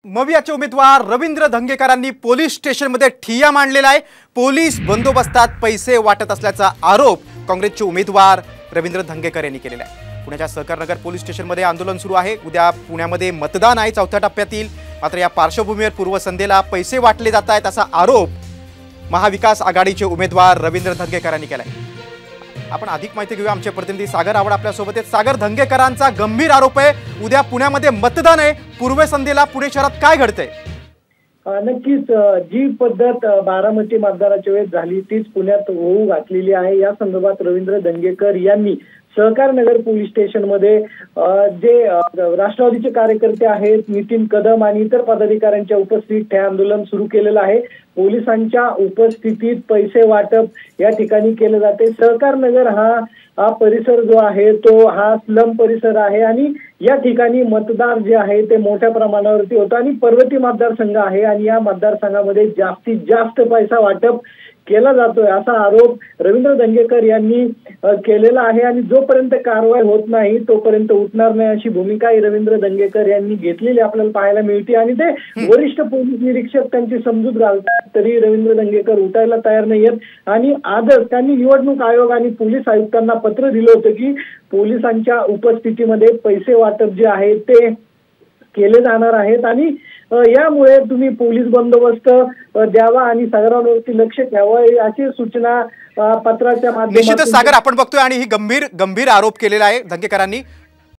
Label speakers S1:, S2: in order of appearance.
S1: मवियाचे उमेदवार रवींद्र धंगेकरांनी पोलीस स्टेशनमध्ये ठिय्या मांडलेला आहे। पोलीस बंदोबस्तात पैसे वाटत असल्याचा आरोप काँग्रेसचे उमेदवार रवींद्र धंगेकर यांनी केलेला आहे। पुण्याच्या सहकारनगर पोलीस स्टेशनमध्ये आंदोलन सुरू आहे। उद्या पुण्यामध्ये मतदान आहे चौथ्या टप्प्यातील। मात्र या पार्श्वभूमीवर पूर्वसंध्येला पैसे वाटले जात आहेत असा आरोप महाविकास आघाडीचे उमेदवार रवींद्र धंगेकर यांनी केला आहे। आपण अधिक माहिती घेऊया। आमचे प्रतिनिधी सागर आवड आपल्या सोबत आहेत। सागर, धंगेकरांचा गंभीर आरोप आहे उद्या पुण्यामध्ये मतदान आहे, पूर्वसंध्येला पुणे शहरात काय घडतंय?
S2: नक्कीच जी पद्धत बारामती मतदाराच्या वेळेस झाली तीच पुण्यात होऊ घातलेली आहे। या संदर्भात रवींद्र धंगेकर यांनी सहकारनगर पोलीस स्टेशनमध्ये जे राष्ट्रवादीचे कार्यकर्ते आहेत नितीन कदम आणि इतर पदाधिकाऱ्यांच्या उपस्थितीत हे आंदोलन सुरू केलेलं आहे। पोलिसांच्या उपस्थितीत पैसे वाटप या ठिकाणी केले जाते। सहकारनगर हा परिसर जो आहे तो हा स्लम परिसर आहे आणि या ठिकाणी मतदार जे आहे ते मोठ्या प्रमाणावरती होतं आणि पर्वती मतदारसंघ आहे आणि या मतदारसंघामध्ये जास्तीत जास्त पैसा वाटप केला जातोय असा आरोप रवींद्र धंगेकर यांनी केलेला आहे आणि जोपर्यंत कारवाई होत नाही तोपर्यंत उठणार नाही अशी भूमिका रवींद्र धंगेकर यांनी घेतलेली आपल्याला पाहायला मिळते आणि ते वरिष्ठ पोलीस निरीक्षक त्यांची समजूत घालतात तरी रवींद्र धंगेकर उठायला तयार नाहीयेत आणि आजच त्यांनी निवडणूक आयोग आणि पोलीस आयुक्तांना पत्र दिलं होतं की पोलिसांच्या उपस्थितीमध्ये पैसे वाटप जे आहे ते केले जाणार आहेत आणि यामुळे तुम्ही पोलीस बंदोबस्त द्यावा आणि सगळ्यांवरती लक्ष ठेवावे अशी सूचना पत्राच्या माध्यमातून
S1: निश्चितच सागर आपण बघतोय आणि ही गंभीर आरोप केलेला आहे धंगेकरांनी।